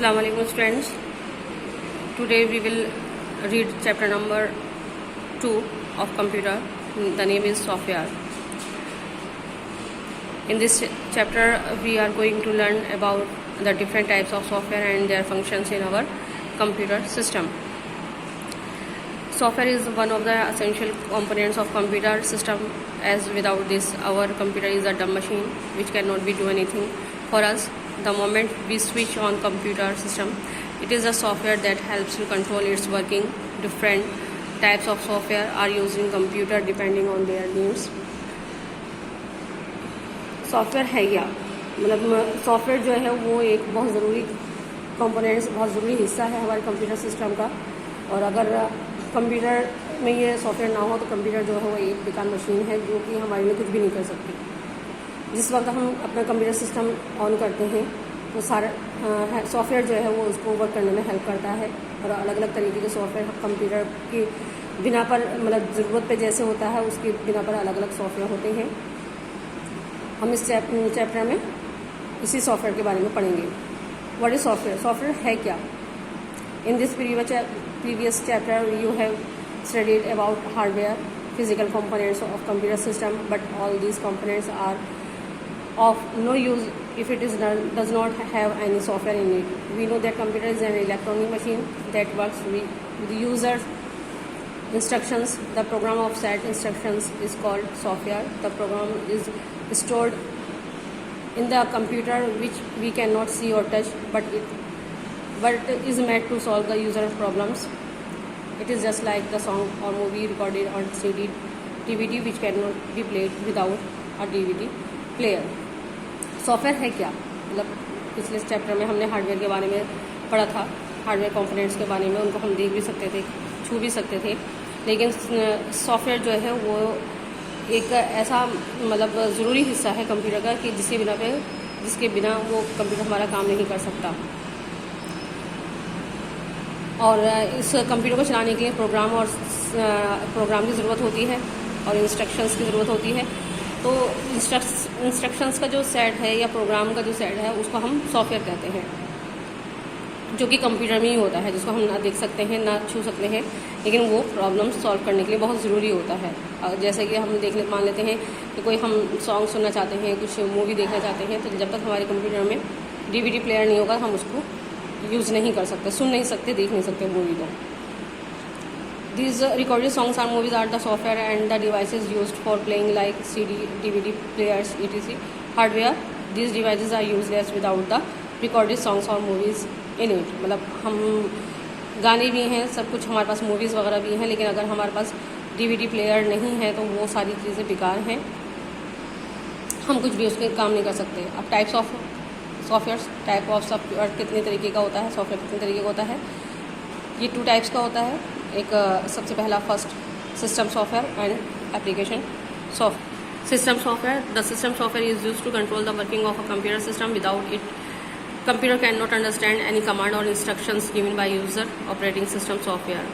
Assalamu alaikum students. Today we will read chapter number 2 of computer. The name is software. In this chapter we are going to learn about the different types of software and their functions in our computer system. Software is one of the essential components of computer system, as without this our computer is a dumb machine which cannot be do anything for us. The moment we switch on computer system, it is a software that helps to control its working. Different types of software are used in computer depending on their needs. Software है क्या, मतलब software जो है वो एक बहुत ज़रूरी components, बहुत ज़रूरी हिस्सा है हमारे कंप्यूटर सिस्टम का। और अगर कंप्यूटर में ये सॉफ्टवेयर ना हो तो कंप्यूटर जो है वो एक बेकार मशीन है जो कि हमारे लिए कुछ भी नहीं कर सकती। जिस वक्त हम अपना कंप्यूटर सिस्टम ऑन करते हैं तो सारा सॉफ्टवेयर जो है वो उसको वर्क करने में हेल्प करता है। और अलग अलग तरीके के सॉफ्टवेयर कंप्यूटर की बिना पर, मतलब ज़रूरत पे जैसे होता है उसकी बिना पर अलग अलग सॉफ्टवेयर होते हैं। हम इस चैप्टर में इसी सॉफ्टवेयर के बारे में पढ़ेंगे। What is software? सॉफ्टवेयर है क्या? In this previous chapter you have studied about hardware, physical components of computer system, but all these components are of no use if it does not have any software in it. We know that computer is an electronic machine that works with the user's instructions. The program of set instructions is called software. The program is stored in the computer which we cannot see or touch, but it is made to solve the user's problems. It is just like the song or movie recorded on CD, DVD which cannot be played without a DVD player. Software है क्या? मतलब पिछले chapter में हमने hardware के बारे में पढ़ा था, हार्डवेयर कंपोनेंट्स के बारे में, उनको हम देख भी सकते थे, छू भी सकते थे। लेकिन सॉफ्टवेयर जो है वो एक ऐसा मतलब ज़रूरी हिस्सा है कंप्यूटर का कि जिसके बिना वो कंप्यूटर हमारा काम नहीं कर सकता। और इस कंप्यूटर को चलाने के लिए प्रोग्राम की ज़रूरत होती है और इंस्ट्रक्शंस की ज़रूरत होती है। तो इंस्ट्रक्शंस का जो सेट है या प्रोग्राम का जो सेट है उसको हम सॉफ्टवेयर कहते हैं, जो कि कंप्यूटर में ही होता है, जिसको हम ना देख सकते हैं ना छू सकते हैं, लेकिन वो प्रॉब्लम सॉल्व करने के लिए बहुत ज़रूरी होता है। जैसे कि हम मान लेते हैं कि कोई हम सॉन्ग सुनना चाहते हैं, कुछ मूवी देखना चाहते हैं, तो जब तक हमारे कंप्यूटर में DVD प्लेयर नहीं होगा हम उसको यूज़ नहीं कर सकते, सुन नहीं सकते, देख नहीं सकते मूवी को। These recorded songs or movies are the software and the devices used for playing like CD, DVD players, etc. Hardware, these devices are useless without the recorded songs or movies in it. मतलब हम गाने भी हैं, सब कुछ हमारे पास, movies वगैरह भी हैं, लेकिन अगर हमारे पास DVD प्लेयर नहीं है तो वो सारी चीज़ें बेकार हैं, हम कुछ भी उसके काम नहीं कर सकते। अब types of software, type of software कितने तरीके का होता है, सॉफ्टवेयर कितने तरीके का होता है? ये 2 टाइप्स का होता है। एक सबसे पहला first system software and application software. System software, the system software is used to control the working of a computer system. Without it computer can not understand any command और instructions given by user. Operating system software,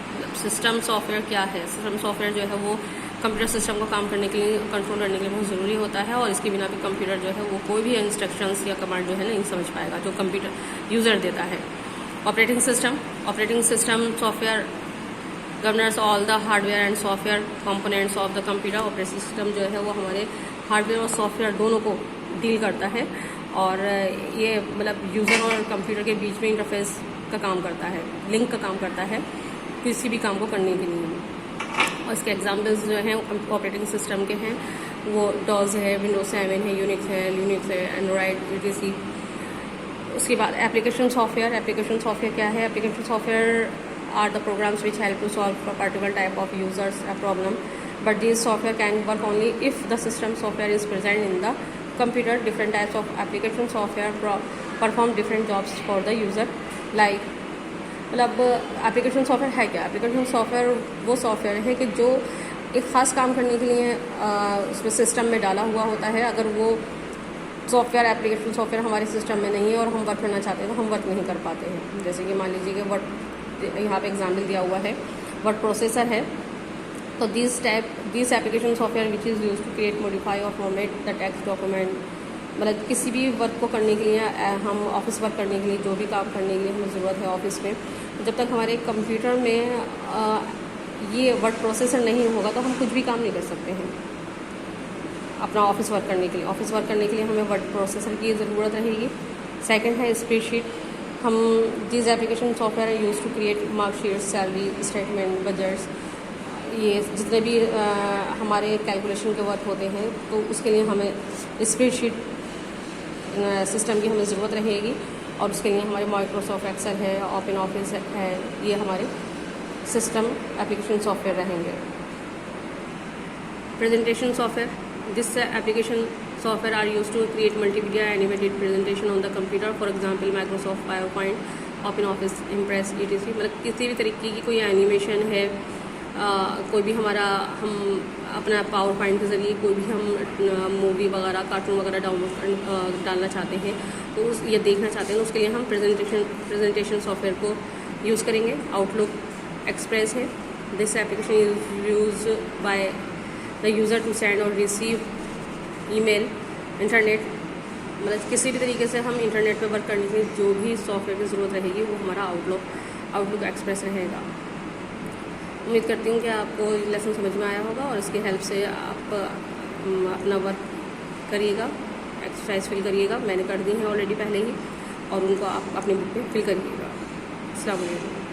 system software क्या है? System software जो है वो computer system को काम करने के लिए, कंट्रोल करने के लिए बहुत ज़रूरी होता है, और इसके बिना भी कंप्यूटर जो है वो कोई भी इंस्ट्रक्शंस या कमांड जो है नहीं समझ पाएगा जो कंप्यूटर यूज़र देता है। Operating system software governors all the hardware and software components of the computer. Operating system जो है वो हमारे हार्डवेयर और सॉफ्टवेयर दोनों को डील करता है, और ये मतलब यूज़र और कंप्यूटर के बीच में इंटरफेस का काम करता है, लिंक का काम करता है किसी भी काम को करने के लिए। और इसके एग्जाम्पल्स जो हैं ऑपरेटिंग सिस्टम के हैं वो डॉस है, विंडोज 7 है, यूनिक्स है, एंड्रॉयड, etc. उसके बाद एप्लीकेशन सॉफ्टवेयर क्या है? Application software are the programs which help to solve a particular type of users a problem, but these software can work only if the system software is present in the computer. Different types of application software perform different jobs for the user. Like मतलब application software है क्या? Application software वो software है कि जो एक ख़ास काम करने के लिए उसमें सिस्टम में डाला हुआ होता है। अगर वो सॉफ्टवेयर, एप्लीकेशन सॉफ्टवेयर हमारे सिस्टम में नहीं है और हम वर्क करना चाहते हैं तो हम वर्क नहीं कर पाते हैं। जैसे कि मान लीजिए कि वर्ड, यहाँ पे एग्जाम्पल दिया हुआ है, वर्ड प्रोसेसर है, तो this application software which is use to create, modify और फॉर्मेट द टेक्स्ट डॉक्यूमेंट मतलब किसी भी वर्क को करने के लिए, हम ऑफिस वर्क करने के लिए, जो भी काम करने के लिए हमें ज़रूरत है ऑफिस में, जब तक हमारे कंप्यूटर में ये वर्ड प्रोसेसर नहीं होगा तो हम कुछ भी काम नहीं कर सकते हैं अपना ऑफिस वर्क करने के लिए। ऑफिस वर्क करने के लिए हमें वर्ड प्रोसेसर की ज़रूरत रहेगी। सेकंड है स्प्रेडशीट। हम this application software are use to create marksheet, salary statement, budgets, ये जितने भी हमारे कैलकुलेशन के वर्क होते हैं तो उसके लिए हमें स्प्रेडशीट सिस्टम की हमें ज़रूरत रहेगी। और उसके लिए हमारे माइक्रोसॉफ्ट एक्सेल है, ओपन ऑफिस है, ये हमारे सिस्टम एप्लीकेशन सॉफ्टवेयर रहेंगे। Presentation software, this application software are use to create multimedia animated presentation on the computer, for example Microsoft PowerPoint, open office, impress, ETC। मतलब किसी भी तरीके की कोई एनिमेशन है, कोई भी हमारा, हम अपना पावर पॉइंट के ज़रिए कोई भी हम मूवी वगैरह, कार्टून वगैरह डाउनलोड डालना चाहते हैं तो उस या देखना चाहते हैं तो उसके लिए हम प्रेजेंटेशन सॉफ्टवेयर को यूज़ करेंगे। आउटलुक एक्सप्रेस है। This application is use by the user to send और रिसीव ईमेल, इंटरनेट। मतलब किसी भी तरीके से हम इंटरनेट पर वर्क करने के लिए जो भी सॉफ्टवेयर की ज़रूरत रहेगी वो हमारा आउटलुक एक्सप्रेस रहेगा। उम्मीद करती हूँ कि आपको लेसन समझ में आया होगा और इसकी हेल्प से आप अपना वर्क करिएगा, एक्सरसाइज फिल करिएगा। मैंने कर दी हैं ऑलरेडी पहले ही, और उनको आप अपनी बुक में फिल करिएगा। अस्सलाम वालेकुम।